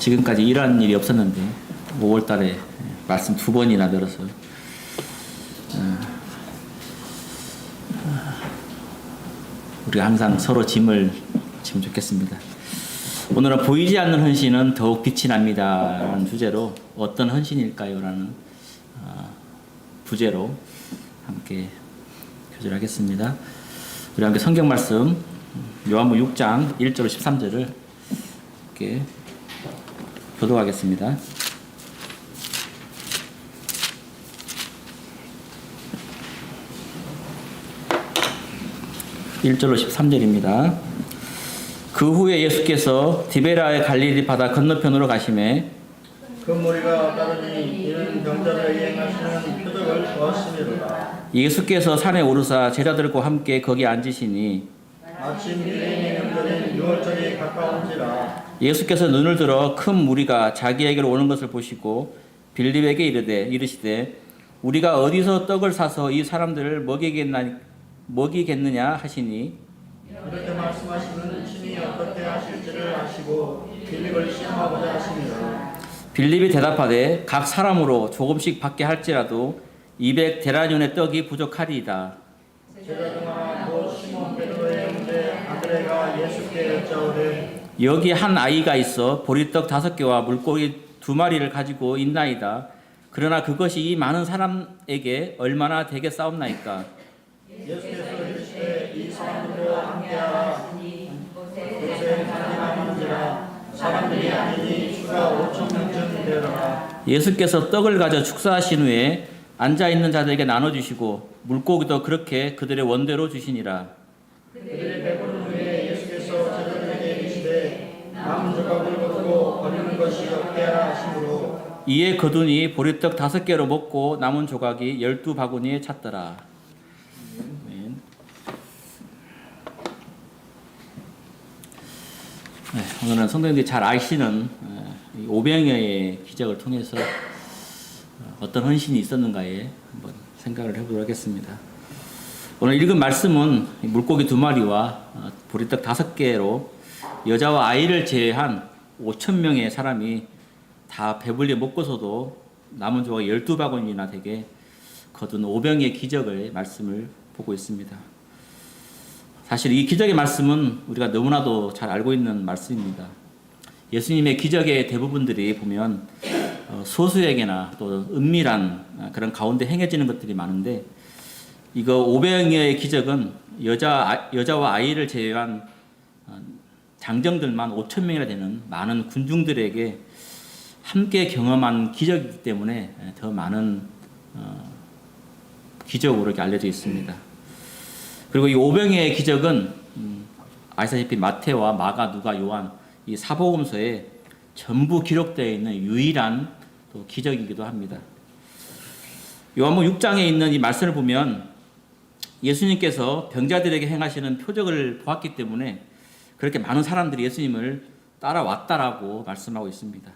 지금까지 일한 일이 없었는데 5월 달에 말씀 2번이나 들어서 우리가 항상 서로 짐을 지면 좋겠습니다. 오늘은 보이지 않는 헌신은 더욱 빛이 납니다 라는 주제로 어떤 헌신일까요? 라는 부제로 함께 교절하겠습니다. 우리 함께 성경 말씀 요한복음 6장 1절 13절을 함께 교독하겠습니다. (1절로) 13절입니다. 그 후에 예수께서 디베라의 갈릴리 바다 건너편으로 가시매 그 무리가 따르니 이는 병자들에게 행하시는 표적을 보았음이로다. 예수께서 산에 오르사 제자들과 함께 거기 앉으시니 아침 일행의 명절인 유월절이 가까운지라. 예수께서 눈을 들어 큰 무리가 자기에게로 오는 것을 보시고 빌립에게 이르시되 우리가 어디서 떡을 사서 이 사람들을 먹이겠느냐 하시니 이렇게 말씀하시는 신이 어떻게 하실지를 아시고 빌립을 시험하고자 하시니라. 빌립이 대답하되 각 사람으로 조금씩 받게 할지라도 200데나리온의 떡이 부족하리이다. 제자 중 하나 곧 시몬 베드로의 형제 안드레가 예수께 여짜오되 여기 한 아이가 있어 보리떡 5개와 물고기 2마리를 가지고 있나이다. 그러나 그것이 이 많은 사람에게 얼마나 되겠사옵나이까. 예수께서 이르시되 이 사람들과 함께하라. 요새 많이 남은지라 사람들이 아니니 수가 5,000명쯤 되리라. 예수께서 떡을 가져 축사하신 후에 앉아있는 자들에게 나눠주시고 물고기도 그렇게 그들의 원대로 주시니라. 그들이 배부른 후에 예수께서 제자들에게 이르시되 남은 조각을 거두고 버리는 것이 없게 하라 하시므로 이에 거두니 보리떡 5개로 먹고 남은 조각이 12바구니에 찼더라. 아멘. 네, 오늘은 성도님들이 잘 아시는 500여의 기적을 통해서 어떤 헌신이 있었는가에 한번 생각을 해보도록 하겠습니다. 오늘 읽은 말씀은 물고기 2마리와 보리떡 5개로 여자와 아이를 제외한 5,000명의 사람이 다 배불리 먹고서도 남은 조각 12바구니나 되게 거둔 5병의 기적의 말씀을 보고 있습니다. 사실 이 기적의 말씀은 우리가 너무나도 잘 알고 있는 말씀입니다. 예수님의 기적의 대부분들이 보면 소수에게나 또 은밀한 그런 가운데 행해지는 것들이 많은데 이거 500여의 기적은 여자와 아이를 제외한 장정들만 5,000명이나 되는 많은 군중들에게 함께 경험한 기적이기 때문에 더 많은 기적으로 이렇게 알려져 있습니다. 그리고 이 500여의 기적은 아시다시피 마태와 마가, 누가, 요한 이 사복음서에 전부 기록되어 있는 유일한 또 기적이기도 합니다. 요한복음 6장에 있는 이 말씀을 보면 예수님께서 병자들에게 행하시는 표적을 보았기 때문에 그렇게 많은 사람들이 예수님을 따라왔다라고 말씀하고 있습니다.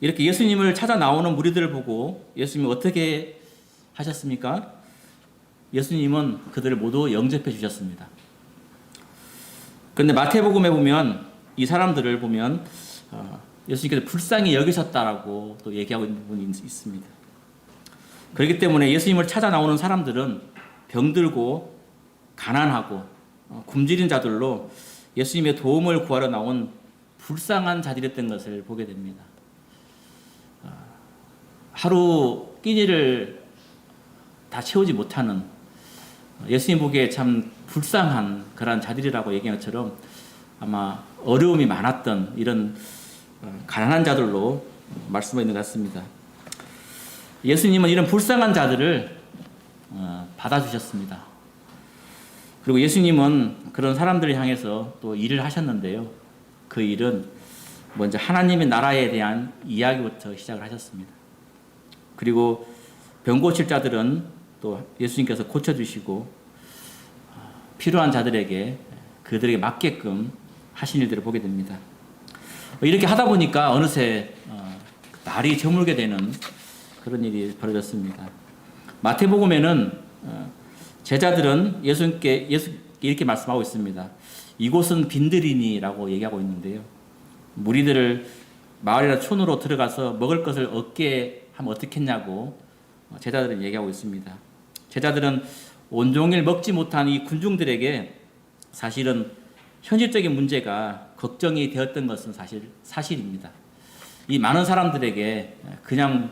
이렇게 예수님을 찾아 나오는 무리들을 보고 예수님이 어떻게 하셨습니까? 예수님은 그들을 모두 영접해 주셨습니다. 그런데 마태복음에 보면 이 사람들을 보면 예수님께서 불쌍히 여기셨다라고 또 얘기하고 있는 부분이 있습니다. 그렇기 때문에 예수님을 찾아 나오는 사람들은 병들고 가난하고 굶주린 자들로 예수님의 도움을 구하러 나온 불쌍한 자들이었던 것을 보게 됩니다. 하루 끼니를 다 채우지 못하는 예수님 보기에 참 불쌍한 그런 자들이라고 얘기한 것처럼 아마 어려움이 많았던 이런 가난한 자들로 말씀하고 있는 것 같습니다. 예수님은 이런 불쌍한 자들을 받아주셨습니다. 그리고 예수님은 그런 사람들을 향해서 또 일을 하셨는데요. 그 일은 먼저 하나님의 나라에 대한 이야기부터 시작을 하셨습니다. 그리고 병 고칠 자들은 또 예수님께서 고쳐주시고 필요한 자들에게 그들에게 맞게끔 하신 일들을 보게 됩니다. 이렇게 하다 보니까 어느새 날이 저물게 되는 그런 일이 벌어졌습니다. 마태복음에는 제자들은 예수님께 이렇게 말씀하고 있습니다. 이곳은 빈들이니라고 얘기하고 있는데요. 무리들을 마을이나 촌으로 들어가서 먹을 것을 얻게 하면 어떻겠냐고 제자들은 얘기하고 있습니다. 제자들은 온종일 먹지 못한 이 군중들에게 사실은 현실적인 문제가 걱정이 되었던 것은 사실입니다. 이 많은 사람들에게 그냥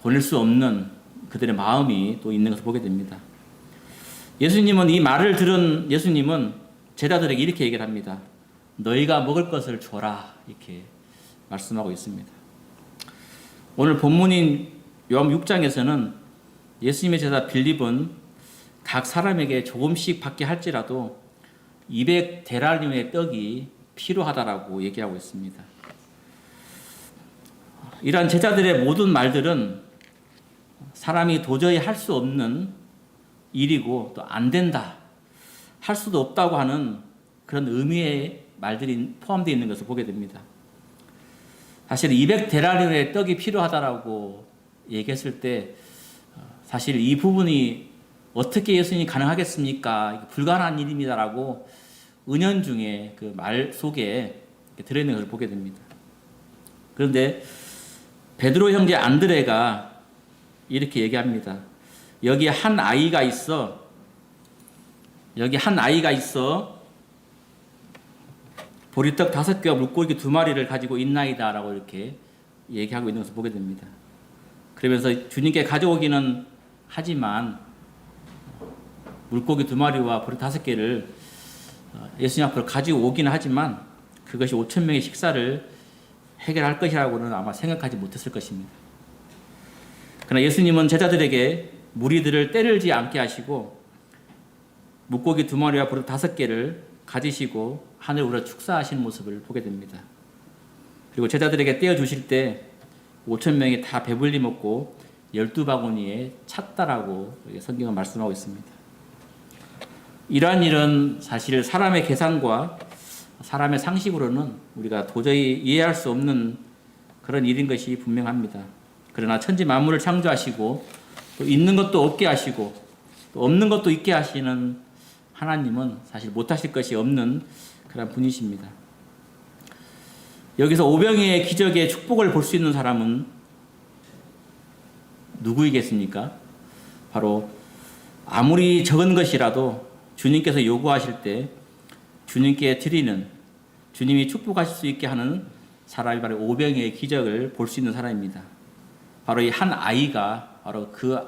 보낼 수 없는 그들의 마음이 또 있는 것을 보게 됩니다. 예수님은 이 말을 들은 예수님은 제자들에게 이렇게 얘기를 합니다. 너희가 먹을 것을 줘라 이렇게 말씀하고 있습니다. 오늘 본문인 요한 6장에서는 예수님의 제자 빌립은 각 사람에게 조금씩 받게 할지라도 200데나리온의 떡이 필요하다라고 얘기하고 있습니다. 이러한 제자들의 모든 말들은 사람이 도저히 할 수 없는 일이고 또 안 된다, 할 수도 없다고 하는 그런 의미의 말들이 포함되어 있는 것을 보게 됩니다. 사실 200데나리온의 떡이 필요하다라고 얘기했을 때 사실 이 부분이 어떻게 예수님이 가능하겠습니까? 불가능한 일입니다라고 은연중에 그 말 속에 들어있는 것을 보게 됩니다. 그런데 베드로 형제 안드레가 이렇게 얘기합니다. 여기 한 아이가 있어 보리떡 5개와 물고기 2마리를 가지고 있나이다 라고 이렇게 얘기하고 있는 것을 보게 됩니다. 그러면서 주님께 가져오기는 하지만 물고기 2마리와 보리 5개를 예수님 앞으로 가지고 오기는 하지만 그것이 5,000명의 식사를 해결할 것이라고는 아마 생각하지 못했을 것입니다. 그러나 예수님은 제자들에게 무리들을 때리지 않게 하시고 물고기 2마리와 보리 5개를 가지시고 하늘 우러 축사하시는 모습을 보게 됩니다. 그리고 제자들에게 떼어주실 때 5,000명이 다 배불리 먹고 12바구니에 찼다라고 성경은 말씀하고 있습니다. 이러한 일은 사실 사람의 계산과 사람의 상식으로는 우리가 도저히 이해할 수 없는 그런 일인 것이 분명합니다. 그러나 천지 만물을 창조하시고 또 있는 것도 없게 하시고 또 없는 것도 있게 하시는 하나님은 사실 못하실 것이 없는 그런 분이십니다. 여기서 오병이의 기적의 축복을 볼 수 있는 사람은 누구이겠습니까? 바로 아무리 적은 것이라도 주님께서 요구하실 때 주님께 드리는, 주님이 축복하실 수 있게 하는 사람이 바로 오병이의 기적을 볼 수 있는 사람입니다. 바로 이 한 아이가 바로 그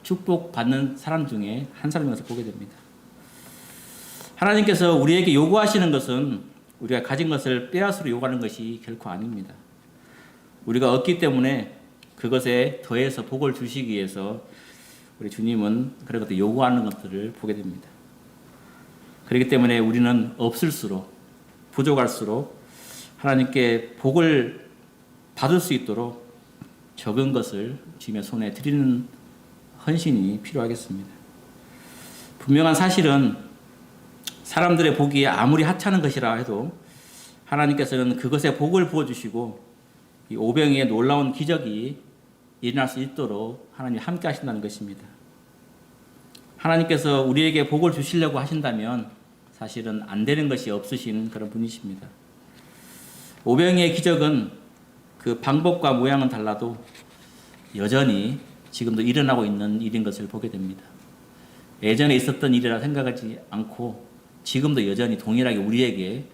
축복받는 사람 중에 한 사람인 것을 보게 됩니다. 하나님께서 우리에게 요구하시는 것은 우리가 가진 것을 빼앗으로 요구하는 것이 결코 아닙니다. 우리가 얻기 때문에 그것에 더해서 복을 주시기 위해서 우리 주님은 그런 것들 요구하는 것들을 보게 됩니다. 그렇기 때문에 우리는 없을수록 부족할수록 하나님께 복을 받을 수 있도록 적은 것을 주님의 손에 드리는 헌신이 필요하겠습니다. 분명한 사실은 사람들의 복이 아무리 하찮은 것이라 해도 하나님께서는 그것에 복을 부어주시고 이 오병이의 놀라운 기적이 일어날 수 있도록 하나님이 함께 하신다는 것입니다. 하나님께서 우리에게 복을 주시려고 하신다면 사실은 안 되는 것이 없으신 그런 분이십니다. 오병이의 기적은 그 방법과 모양은 달라도 여전히 지금도 일어나고 있는 일인 것을 보게 됩니다. 예전에 있었던 일이라 생각하지 않고 지금도 여전히 동일하게 우리에게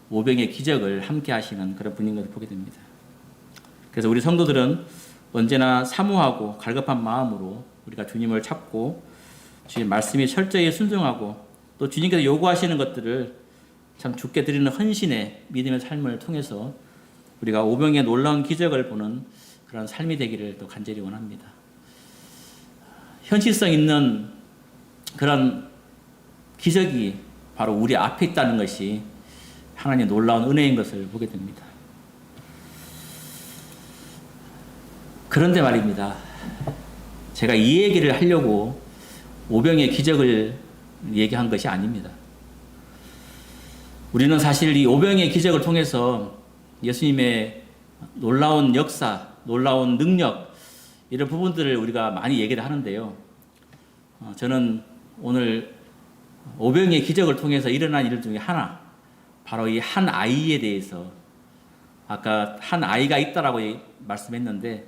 오병이의 기적을 함께 하시는 그런 분인 것을 보게 됩니다. 그래서 우리 성도들은 언제나 사모하고 갈급한 마음으로 우리가 주님을 찾고 주님 말씀이 철저히 순종하고 또 주님께서 요구하시는 것들을 참 주께 드리는 헌신의 믿음의 삶을 통해서 우리가 오병이의 놀라운 기적을 보는 그런 삶이 되기를 또 간절히 원합니다. 현실성 있는 그런 기적이 바로 우리 앞에 있다는 것이 하나님의 놀라운 은혜인 것을 보게 됩니다. 그런데 말입니다. 제가 이 얘기를 하려고 오병이의 기적을 얘기한 것이 아닙니다. 우리는 사실 이 오병이의 기적을 통해서 예수님의 놀라운 역사, 놀라운 능력 이런 부분들을 우리가 많이 얘기를 하는데요. 저는 오늘 오병이의 기적을 통해서 일어난 일 중에 하나, 바로 이 한 아이에 대해서 아까 한 아이가 있다라고 말씀했는데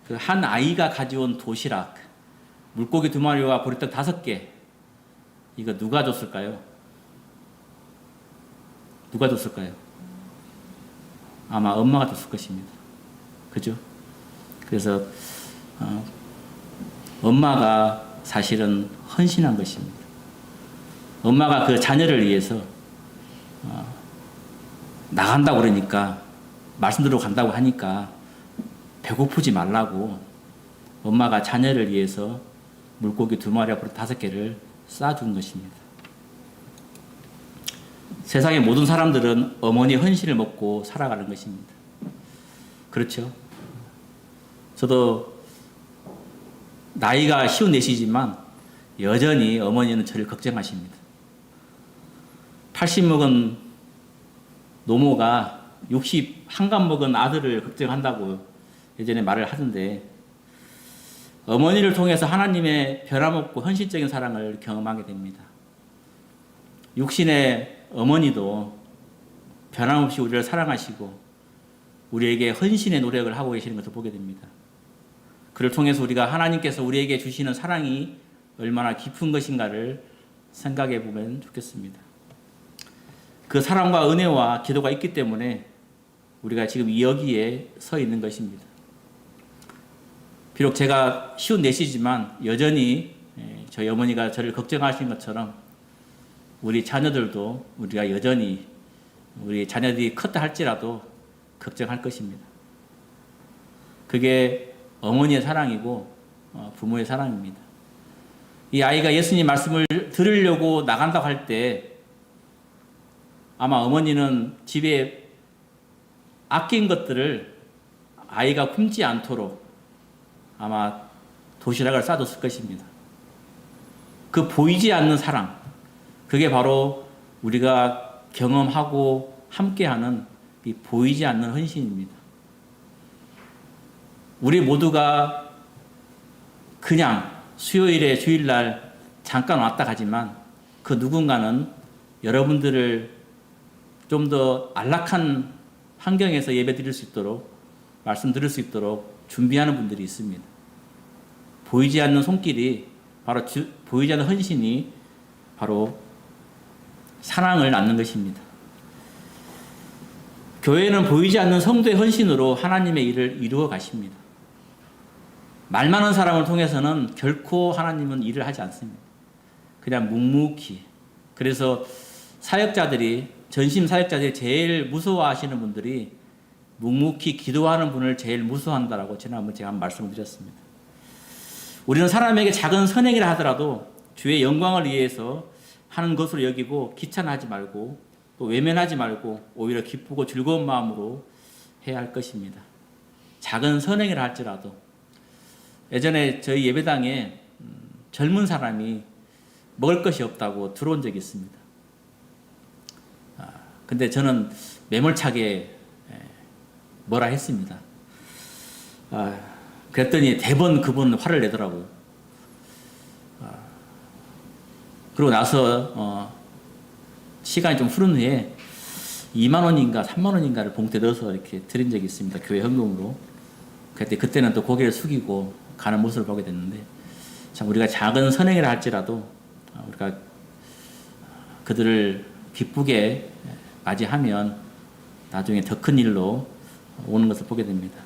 그 한 아이가 가져온 도시락, 물고기 2마리와 보리떡 5개, 이거 누가 줬을까요? 누가 줬을까요? 아마 엄마가 줬을 것입니다. 그죠? 그래서 엄마가 사실은 헌신한 것입니다. 엄마가 그 자녀를 위해서 나간다고 그러니까, 말씀드리러 간다고 하니까 배고프지 말라고 엄마가 자녀를 위해서 물고기 2마리와 보리떡 5개를 싸준 것입니다. 세상의 모든 사람들은 어머니 헌신을 먹고 살아가는 것입니다. 그렇죠? 저도 나이가 54시지만 여전히 어머니는 저를 걱정하십니다. 80 먹은 노모가 60 한갑 먹은 아들을 걱정한다고 예전에 말을 하던데, 어머니를 통해서 하나님의 변함없고 헌신적인 사랑을 경험하게 됩니다. 육신의 어머니도 변함없이 우리를 사랑하시고 우리에게 헌신의 노력을 하고 계시는 것을 보게 됩니다. 그를 통해서 우리가 하나님께서 우리에게 주시는 사랑이 얼마나 깊은 것인가를 생각해 보면 좋겠습니다. 그 사랑과 은혜와 기도가 있기 때문에 우리가 지금 여기에 서 있는 것입니다. 비록 제가 54시지만 여전히 저희 어머니가 저를 걱정하신 것처럼 우리 자녀들도 우리가 여전히 우리 자녀들이 컸다 할지라도 걱정할 것입니다. 그게 어머니의 사랑이고 부모의 사랑입니다. 이 아이가 예수님 말씀을 들으려고 나간다고 할 때 아마 어머니는 집에 아낀 것들을 아이가 굶지 않도록 아마 도시락을 싸줬을 것입니다. 그 보이지 않는 사랑, 그게 바로 우리가 경험하고 함께하는 이 보이지 않는 헌신입니다. 우리 모두가 그냥 수요일에 주일날 잠깐 왔다 가지만 그 누군가는 여러분들을 좀 더 안락한 환경에서 예배 드릴 수 있도록, 말씀 드릴 수 있도록 준비하는 분들이 있습니다. 보이지 않는 손길이 바로 보이지 않는 헌신이 바로 사랑을 낳는 것입니다. 교회는 보이지 않는 성도의 헌신으로 하나님의 일을 이루어 가십니다. 말 많은 사람을 통해서는 결코 하나님은 일을 하지 않습니다. 그냥 묵묵히. 그래서 사역자들이, 전심 사역자들이 제일 무서워하시는 분들이 묵묵히 기도하는 분을 제일 무서워한다라고 지난번에 제가 한번 말씀을 드렸습니다. 우리는 사람에게 작은 선행이라 하더라도 주의 영광을 위해서 하는 것으로 여기고 귀찮아하지 말고 또 외면하지 말고 오히려 기쁘고 즐거운 마음으로 해야 할 것입니다. 작은 선행이라 할지라도. 예전에 저희 예배당에 젊은 사람이 먹을 것이 없다고 들어온 적이 있습니다. 근데 저는 매몰차게 뭐라 했습니다. 그랬더니 대번 그분 화를 내더라고요. 그러고 나서 시간이 좀 흐른 후에 2만 원인가 3만 원인가를 봉투에 넣어서 이렇게 드린 적이 있습니다. 교회 헌금으로. 그때는 또 고개를 숙이고 가는 모습을 보게 됐는데, 참 우리가 작은 선행이라 할지라도 우리가 그들을 기쁘게 맞이하면 나중에 더 큰 일로 오는 것을 보게 됩니다.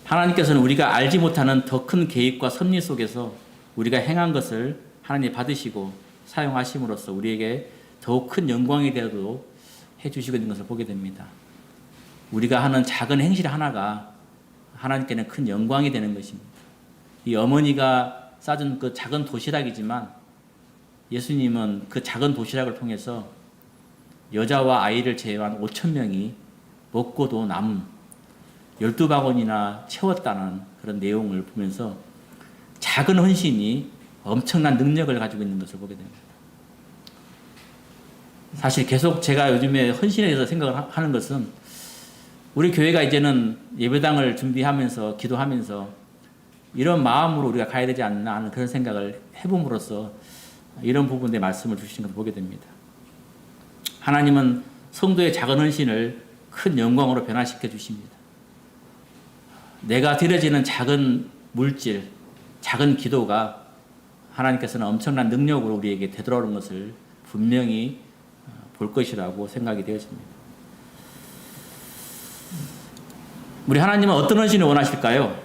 하나님께서는 우리가 알지 못하는 더 큰 계획과 섭리 속에서 우리가 행한 것을 하나님 받으시고 사용하심으로써 우리에게 더욱 큰 영광이 되도록 해주시고 있는 것을 보게 됩니다. 우리가 하는 작은 행실 하나가 하나님께는 큰 영광이 되는 것입니다. 이 어머니가 싸준 그 작은 도시락이지만 예수님은 그 작은 도시락을 통해서 여자와 아이를 제외한 5,000명이 먹고도 남은 12바구니나 채웠다는 그런 내용을 보면서 작은 헌신이 엄청난 능력을 가지고 있는 것을 보게 됩니다. 사실 계속 제가 요즘에 헌신에 대해서 생각을 하는 것은 우리 교회가 이제는 예배당을 준비하면서 기도하면서 이런 마음으로 우리가 가야 되지 않나 하는 그런 생각을 해봄으로써 이런 부분에 말씀을 주시는 것을 보게 됩니다. 하나님은 성도의 작은 헌신을 큰 영광으로 변화시켜 주십니다. 내가 드려지는 작은 물질, 작은 기도가 하나님께서는 엄청난 능력으로 우리에게 되돌아오는 것을 분명히 볼 것이라고 생각이 되어집니다. 우리 하나님은 어떤 헌신을 원하실까요?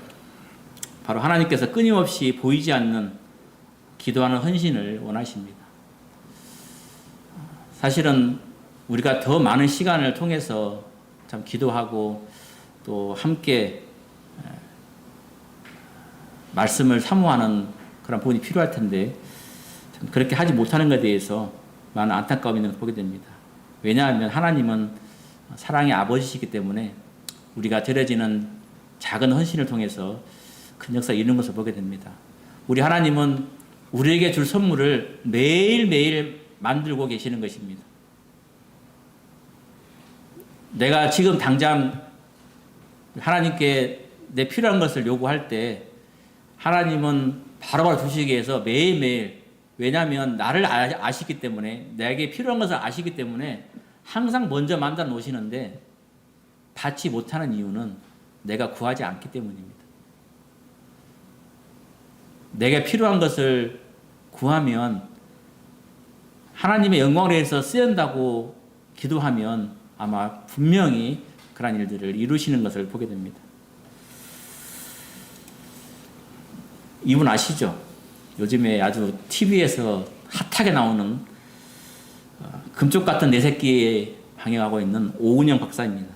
바로 하나님께서 끊임없이 보이지 않는 기도하는 헌신을 원하십니다. 사실은 우리가 더 많은 시간을 통해서 참 기도하고 또 함께 말씀을 사모하는 그런 부분이 필요할 텐데 참 그렇게 하지 못하는 것에 대해서 많은 안타까움이 있는 것을 보게 됩니다. 왜냐하면 하나님은 사랑의 아버지시기 때문에 우리가 드려지는 작은 헌신을 통해서 큰 역사를 이루는 것을 보게 됩니다. 우리 하나님은 우리에게 줄 선물을 매일매일 만들고 계시는 것입니다. 내가 지금 당장 하나님께 내 필요한 것을 요구할 때 하나님은 바로바로 주시기 위해서 매일매일, 왜냐하면 나를 아시기 때문에, 내게 필요한 것을 아시기 때문에 항상 먼저 만들어 놓으시는데 받지 못하는 이유는 내가 구하지 않기 때문입니다. 내게 필요한 것을 구하면 하나님의 영광을 위해서 쓰인다고 기도하면 아마 분명히 그런 일들을 이루시는 것을 보게 됩니다. 이분 아시죠? 요즘에 아주 TV에서 핫하게 나오는 금쪽 같은 내 새끼에 방영하고 있는 오은영 박사입니다.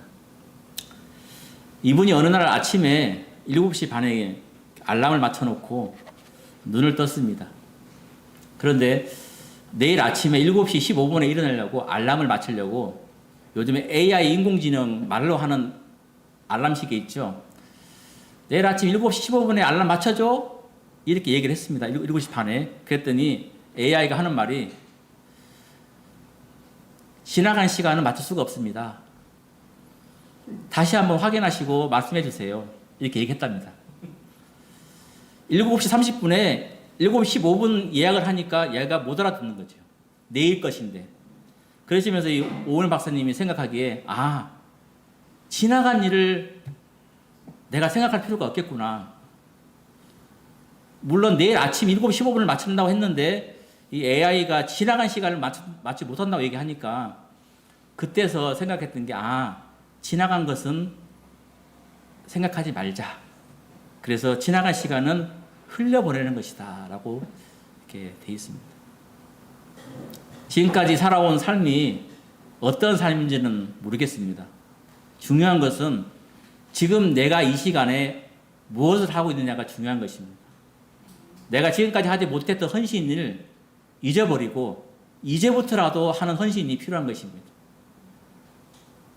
이분이 어느 날 아침에 7시 반에 알람을 맞춰놓고 눈을 떴습니다. 그런데 내일 아침에 7시 15분에 일어나려고 알람을 맞추려고 요즘에 AI 인공지능 말로 하는 알람시계 있죠. 내일 아침 7시 15분에 알람 맞춰줘? 이렇게 얘기를 했습니다. 7시 반에. 그랬더니 AI가 하는 말이 지나간 시간은 맞출 수가 없습니다. 다시 한번 확인하시고 말씀해 주세요. 이렇게 얘기했답니다. 7시 30분에 7시 15분 예약을 하니까 얘가 못 알아듣는 거죠. 내일 것인데. 그러시면서 이 오은영 박사님이 생각하기에 지나간 일을 내가 생각할 필요가 없겠구나. 물론 내일 아침 7시 15분을 맞춘다고 했는데 이 AI가 지나간 시간을 맞지 못한다고 얘기하니까 그때서 생각했던 게 지나간 것은 생각하지 말자. 그래서 지나간 시간은 흘려보내는 것이다 라고 이렇게 돼 있습니다. 지금까지 살아온 삶이 어떤 삶인지는 모르겠습니다. 중요한 것은 지금 내가 이 시간에 무엇을 하고 있느냐가 중요한 것입니다. 내가 지금까지 하지 못했던 헌신을 잊어버리고 이제부터라도 하는 헌신이 필요한 것입니다.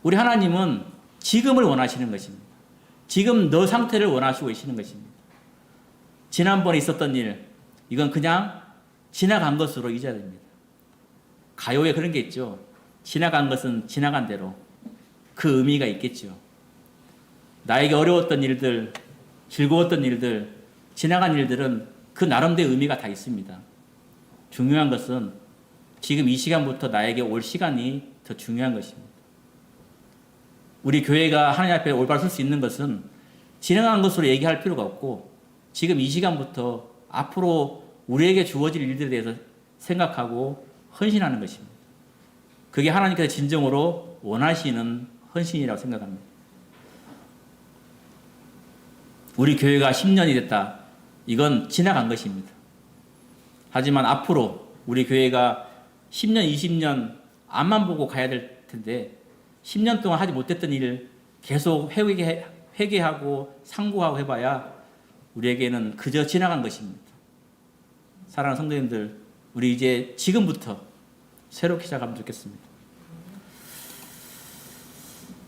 우리 하나님은 지금을 원하시는 것입니다. 지금 너 상태를 원하시고 계시는 것입니다. 지난번에 있었던 일, 이건 그냥 지나간 것으로 잊어야 됩니다. 가요에 그런 게 있죠. 지나간 것은 지나간 대로 그 의미가 있겠죠. 나에게 어려웠던 일들, 즐거웠던 일들, 지나간 일들은 그 나름대로 의미가 다 있습니다. 중요한 것은 지금 이 시간부터 나에게 올 시간이 더 중요한 것입니다. 우리 교회가 하나님 앞에 올바로 설 수 있는 것은 지나간 것으로 얘기할 필요가 없고 지금 이 시간부터 앞으로 우리에게 주어질 일들에 대해서 생각하고 헌신하는 것입니다. 그게 하나님께서 진정으로 원하시는 헌신이라고 생각합니다. 우리 교회가 10년이 됐다. 이건 지나간 것입니다. 하지만 앞으로 우리 교회가 10년, 20년 앞만 보고 가야 될 텐데 10년 동안 하지 못했던 일을 계속 회개하고 상고하고 해봐야 우리에게는 그저 지나간 것입니다. 사랑하는 성도님들, 우리 이제 지금부터 새롭게 시작하면 좋겠습니다.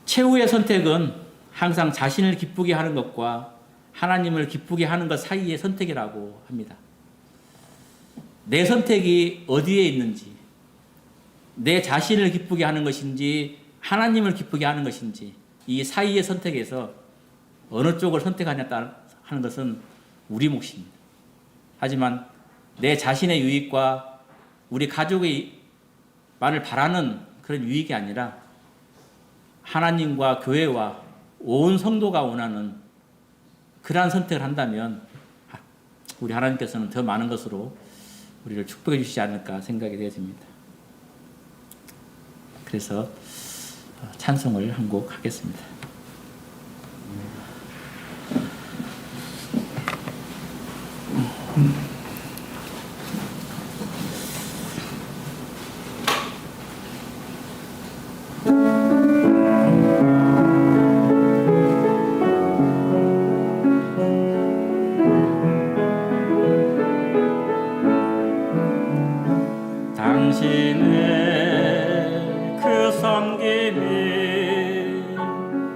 최후의 선택은 항상 자신을 기쁘게 하는 것과 하나님을 기쁘게 하는 것 사이의 선택이라고 합니다. 내 선택이 어디에 있는지, 내 자신을 기쁘게 하는 것인지 하나님을 기쁘게 하는 것인지 이 사이의 선택에서 어느 쪽을 선택하느냐 하는 것은 우리 몫입니다. 하지만 내 자신의 유익과 우리 가족의 만을 바라는 그런 유익이 아니라 하나님과 교회와 온 성도가 원하는 그러한 선택을 한다면 우리 하나님께서는 더 많은 것으로 우리를 축복해 주시지 않을까 생각이 되어집니다. 그래서 찬송을 한 곡 하겠습니다. 당신의 그 섬김이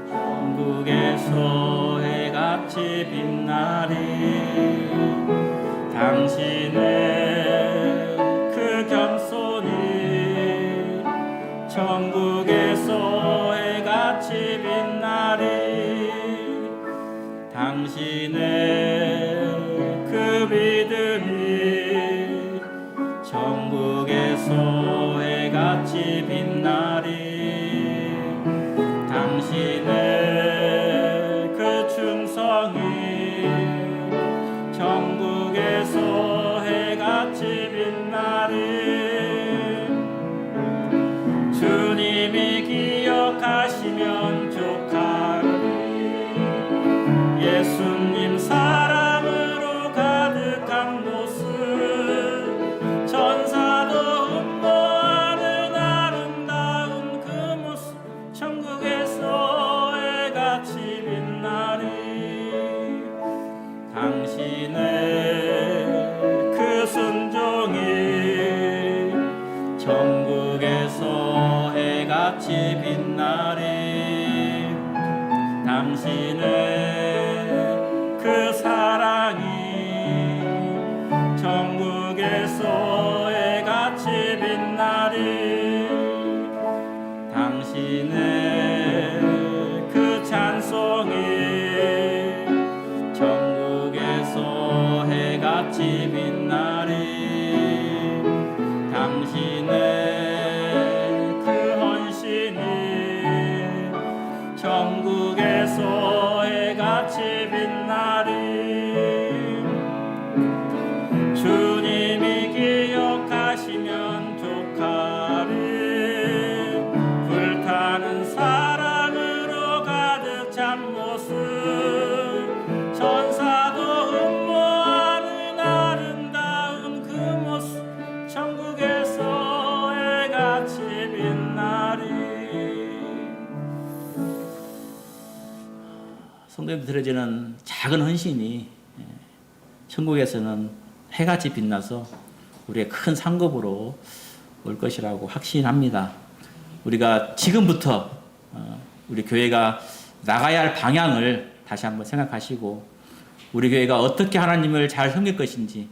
천국에서 해같이 빛나리. 당신의 그 겸손이 천국에서 해같이 빛나리. 당신의 그 믿음이 천국에서 해같이 빛나리. 당신의 그 충성이 천국에서 해같이 빛나리. 주님이 기억하시면 족하리. 예수님 사랑으로 가득한 모습 천사도 음모하는 아름다운 그 모습 천국에서 해같이 빛나리. 당신의 그 순종이 천국에서 해같이 빛나리. 당신의 그 사랑이 천국에서 해같이 빛나리. 당신의 그 찬송이 천국에서 해같이 빛나리. 당신의 그 헌신이 천국에서 해같이 빛나리. 주님이 기억하시면 족하리. 불타는 사랑으로 가득 찬 모습 천사도 음모하는 아름다운 그 모습 천국에서 해같이 빛나리. 성도님들 드려지는 작은 헌신이 천국에서는 해같이 빛나서 우리의 큰 상급으로 올 것이라고 확신합니다. 우리가 지금부터 우리 교회가 나가야 할 방향을 다시 한번 생각하시고 우리 교회가 어떻게 하나님을 잘 섬길 것인지,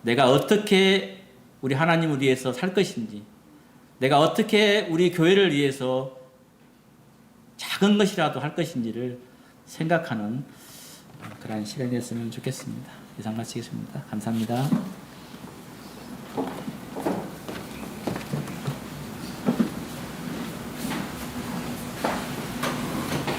내가 어떻게 우리 하나님을 위해서 살 것인지, 내가 어떻게 우리 교회를 위해서 작은 것이라도 할 것인지를 생각하는 그런 시간이 됐으면 좋겠습니다. 이상 마치겠습니다. 감사합니다.